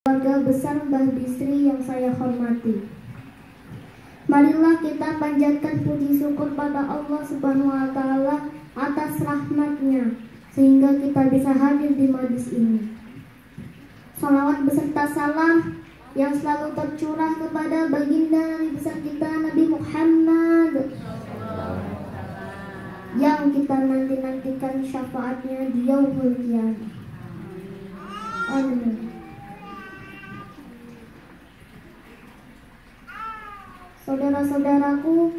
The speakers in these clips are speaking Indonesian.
Keluarga besar Mbah Bisri yang saya hormati, marilah kita panjatkan puji syukur pada Allah Subhanahu wa Ta'ala atas rahmatnya sehingga kita bisa hadir di majlis ini. Salawat beserta salam yang selalu tercurah kepada baginda Nabi besar kita Nabi Muhammad yang kita nanti-nantikan syafaatnya di yaumul qiyamah. Amin. Saudara-saudaraku,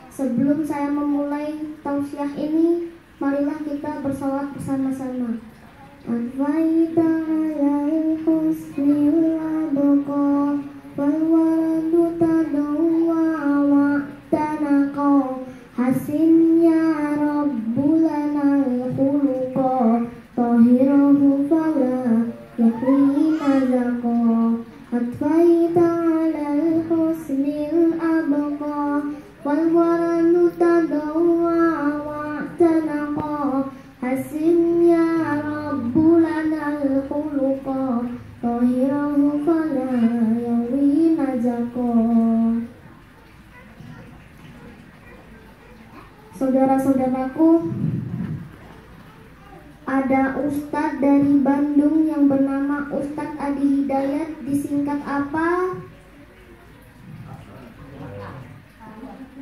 sebelum saya memulai tausiah ini, marilah kita bersalawat bersama-sama. Al-Faidah alal husnil abqa wal waladu tadawwa wa'tanaqa hasin ya rabbul lanal khuluqa tahirahu fala yahwi nazaqa Al-Faidah alal husnil abqa wal waladu tadawwa wa'tanaqa hasin ya Saudara-saudaraku, ada ustadz dari Bandung yang bernama Ustadz Adi Hidayat, disingkat apa?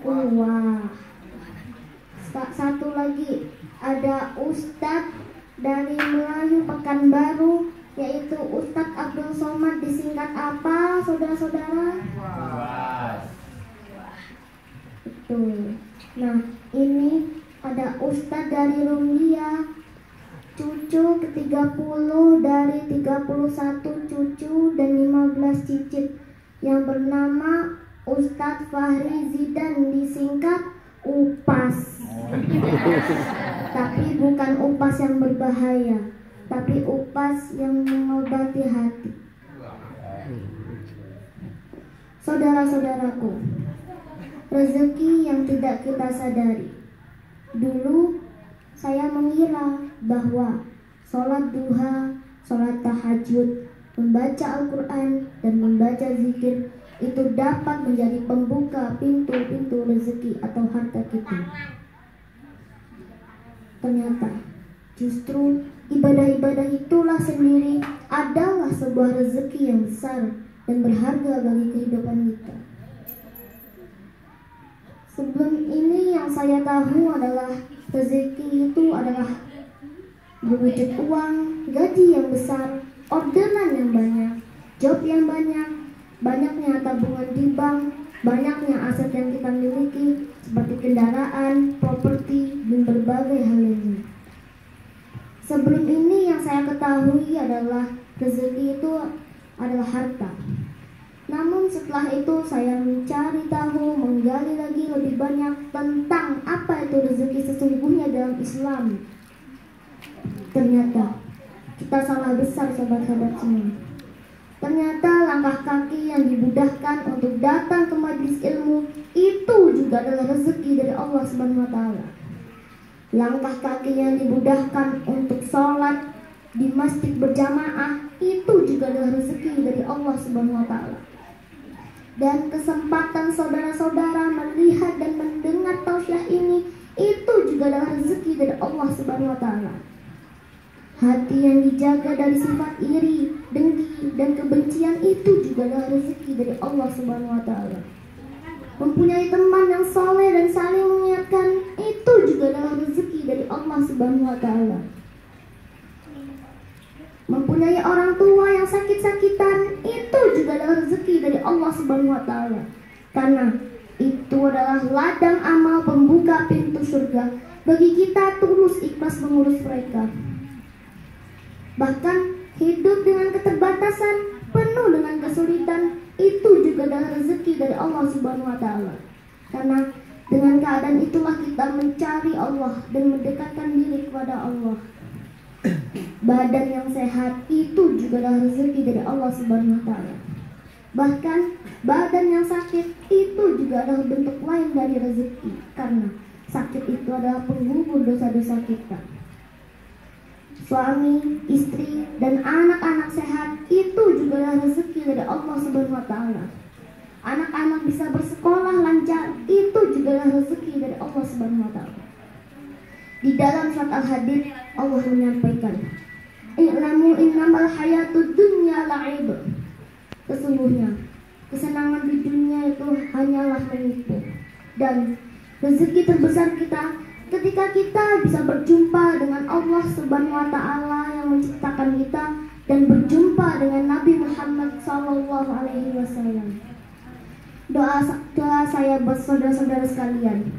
Wah. Satu lagi, ada ustadz dari Melayu Pekanbaru, yaitu Ustadz Abdul Somad, disingkat apa, saudara-saudara? Betul. Nah, ini ada Ustadz dari Rumbia, cucu ke-30 dari 31 cucu dan 15 cicit, yang bernama Ustadz Fahri Zidan, disingkat Upas. Tapi bukan upas yang berbahaya, tapi upas yang mengobati hati. Saudara-saudaraku, rezeki yang tidak kita sadari. Dulu saya mengira bahwa sholat duha, sholat tahajud, membaca Al-Quran, dan membaca zikir itu dapat menjadi pembuka pintu-pintu rezeki atau harta kita. Ternyata justru ibadah-ibadah itulah sendiri adalah sebuah rezeki yang besar dan berharga bagi kehidupan kita. Sebelum ini yang saya tahu adalah rezeki itu adalah berwujud uang, gaji yang besar, orderan yang banyak, job yang banyak, banyaknya tabungan di bank, banyaknya aset yang kita miliki seperti kendaraan, properti, dan berbagai hal lainnya. Sebelum ini yang saya ketahui adalah rezeki itu adalah harta. Namun setelah itu saya mencari tahu, menggali lagi lebih banyak tentang apa itu rezeki sesungguhnya dalam Islam. Ternyata kita salah besar, sahabat-sahabat semua. Ternyata langkah kaki yang dimudahkan untuk datang ke majelis ilmu itu juga adalah rezeki dari Allah Subhanahu wa Ta'ala. Langkah kaki yang dimudahkan untuk sholat di masjid berjamaah itu juga adalah rezeki dari Allah Subhanahu wa Ta'ala. Dan kesempatan saudara-saudara melihat dan mendengar tausiah ini itu juga adalah rezeki dari Allah Subhanahu wa Ta'ala. Hati yang dijaga dari sifat iri, dengki, dan kebencian itu juga adalah rezeki dari Allah Subhanahu wa Ta'ala. Mempunyai teman yang soleh dan saling mengingatkan itu juga adalah rezeki dari Allah Subhanahu wa Ta'ala. Mempunyai orang tua yang sakit-sakitan itu juga adalah rezeki dari Allah Subhanahu wa Ta'ala. Karena itu adalah ladang amal pembuka pintu surga bagi kita tulus ikhlas mengurus mereka. Bahkan hidup dengan keterbatasan, penuh dengan kesulitan, itu juga adalah rezeki dari Allah Subhanahu wa Ta'ala. Karena dengan keadaan itulah kita mencari Allah dan mendekatkan diri kepada Allah. Badan yang sehat itu juga adalah rezeki dari Allah Subhanahu wa Ta'ala. Bahkan badan yang sakit itu juga adalah bentuk lain dari rezeki, karena sakit itu adalah penggugur dosa-dosa kita. suami, istri, dan anak-anak sehat itu juga rezeki dari Allah Subhanahu wa taala. Anak-anak bisa bersekolah lancar itu juga rezeki dari Allah Subhanahu wa taala. Di dalam surat Al-Hadid Allah menyampaikan, "I'lamu innamal hayatud dunya la'ib." Sesungguhnya kesenangan di dunia itu hanyalah menipu, dan rezeki terbesar kita ketika kita bisa berjumpa dengan Allah Subhanahu wa taala yang menciptakan kita dan berjumpa dengan Nabi Muhammad sallallahu alaihi wasallam. Doa saya buat saudara-saudara sekalian,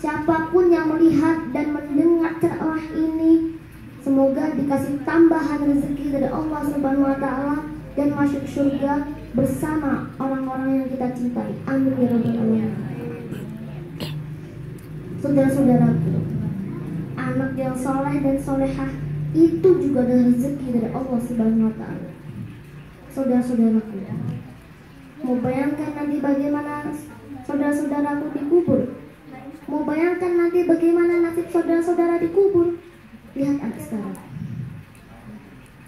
siapapun yang melihat dan mendengar ceramah ini, semoga dikasih tambahan rezeki dari Allah Subhanahu wa taala dan masuk surga bersama orang-orang yang kita cintai. Amin ya rabbal alamin. Saudara-saudaraku, anak yang soleh dan solehah itu juga adalah rezeki dari Allah Subhanahu wa taala. Saudara-saudaraku, mau bayangkan nanti bagaimana saudara-saudaraku dikubur? Mau bayangkan nanti bagaimana nasib saudara-saudara dikubur? Lihat anak sekarang.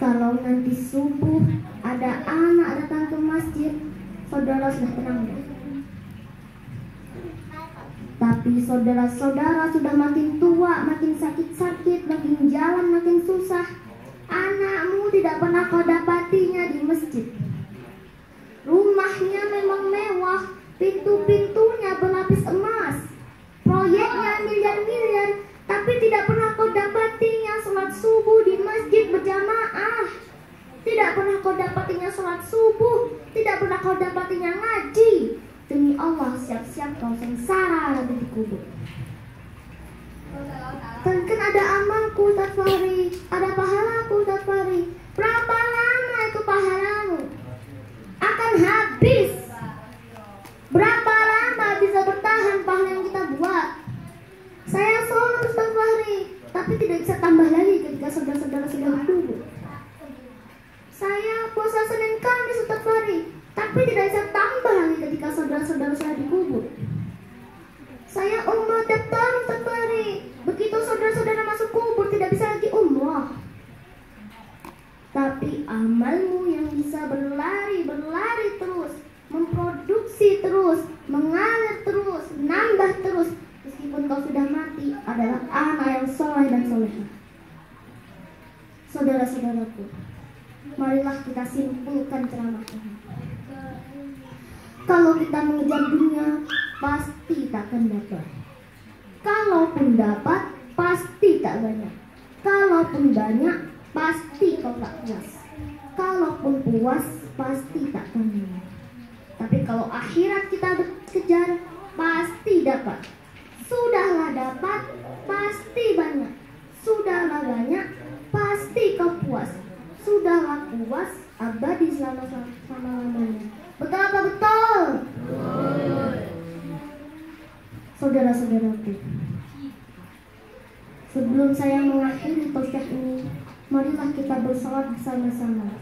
Kalau nanti subuh ada anak datang ke masjid, saudara sudah tenang. Tapi saudara-saudara sudah makin tua, makin sakit-sakit, makin jalan makin susah. Anakmu tidak pernah kau dapatinya di masjid. Rumahnya memang mewah, pintu-pintunya berlapis emas, proyeknya miliar-miliar, tapi tidak pernah kau dapatinya sholat subuh di masjid berjamaah. Tidak pernah kau dapatinya sholat subuh, tidak pernah kau dapatinya ngaji. Demi Allah, siap-siap kau sengsara nanti dikubur. Kan ada amalku Ustaz Fahri, ada pahalaku Ustaz Fahri. Berapa lama itu pahalamu? Akan habis. Berapa lama bisa bertahan pahala yang kita buat? Saya sholat Ustaz Fahri, tapi tidak bisa tambah lagi ketika saudara-saudara sudah dikubur. Saya puasa Senin Kamis Ustaz Fahri, tapi tidak bisa tambah lagi ketika saudara-saudara sudah dikubur. Saya umrah tiap tahun Ustaz Fahri, begitu saudara-saudara masuk kubur tidak bisa lagi umrah. Tapi amalmu yang bisa berlari terus, memproduksi terus, mengalir terus, nambah terus, meskipun kau sudah mati, adalah anak yang soleh dan solehah. Saudara-saudaraku, marilah kita simpulkan ceramah ini. Kalau kita mengejar dunia, pasti tak akan dapat. Kalaupun dapat, pasti tak banyak. Kalaupun banyak, pasti kau tak puas. Kalaupun puas, pasti tak kenyang. Tapi kalau akhirat kita kejar, pasti dapat. Sudahlah dapat, pasti banyak. Sudahlah banyak, pasti kau puas. Sudahlah puas, abadi selama-lamanya. Betul apa betul? Saudara-saudaraku, sebelum saya mengakhiri tausiah ini, marilah kita bersalawat bersama-sama.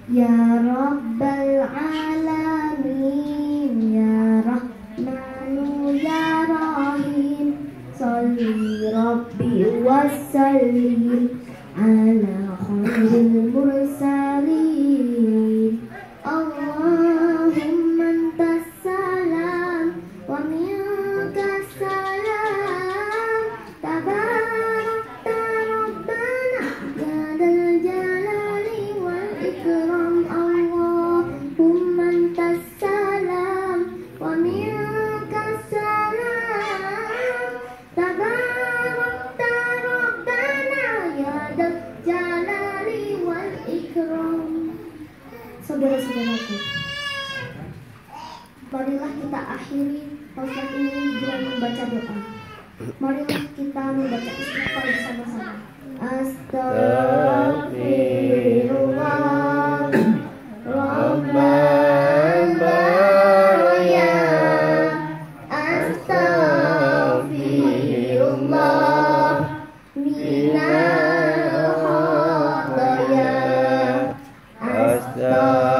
Ya Rabbal Alamin, Ya Rahmanu Ya Rahim, Salli Rabbi Wassalim ala khairil mursalin. Allahumma antas salam wa minkas salam, tabarakta Rabbana ya dal jalali wal ikram. Allahumma antas salam wa minkas salam, tabarakta Rabbana ya dal jalali wal ikram. Saudara-saudaraku, marilah kita akhiri tausiah ini dengan membaca doa. Marilah kita membaca istighfar bersama-sama. Astaghfirullah Rabbal baraya, astaghfirullah minal khataya, astaghfirullah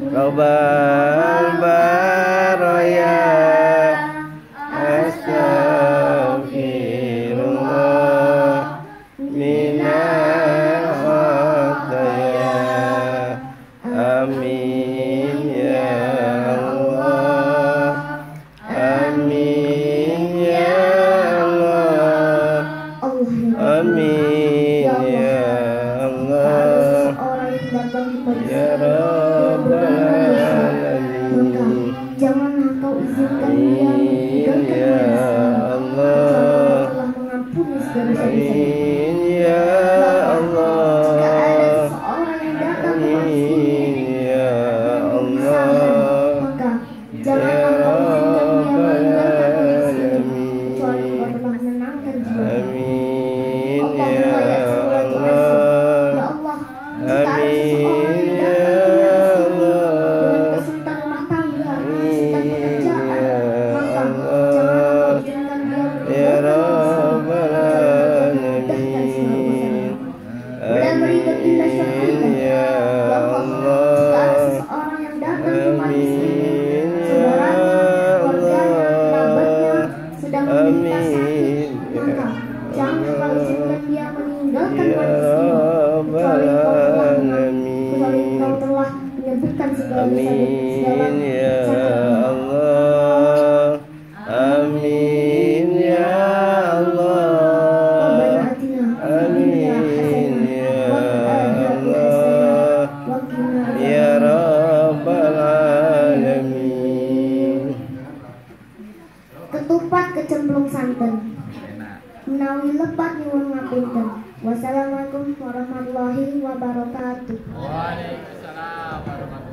Rabbal baraya, astaghfirullah Ya Allah, ada seseorang yang datang di pagi hari dengan berbagai dosa, maka janganlah kau izinkan dia meninggalkan manusia, kecuali kau telah mengampuni segala dosa-dosanya. Ya Allah, jika ada seseorang yang datang ke majlis ini dengan kesalahan, maka janganlah kau izinkan dia meninggalkan majlis ini, kecuali kau telah menenangkan jiwanya. Allahumma ya salatu asy-syukur. Ya Allah, jika ada seseorang yang datang ke majlis ini dengan kesulitan rumah tangga, kesulitan pekerjaan, maka janganlah kau izinkan dia meninggalkan majlis ini, kecuali kau telah memudahkan semua urusannya. Dan berikan indah syafa'illah. Ya Allah, jika ada seseorang yang datang ke majlis ini, saudaranya, keluarganya, kerabatnya sedang menderita sakit, maka jangan kau izinkan dia meninggalkan majlis ini, kecuali kau telah menyebutkan segala dosa segala kesalahan. Amin ya Allah. Rabbana atina fid dunya hasanah wa fil akhirati hasanah wa qina Ya adzabannar. Rabbal Alamin. Ketupat kecemplung santen, menawi lepat nyuwun ngapunten. Wassalamualaikum warahmatullahi wabarakatuh. Waalaikumsalam warahmatullahi wabarakatuh.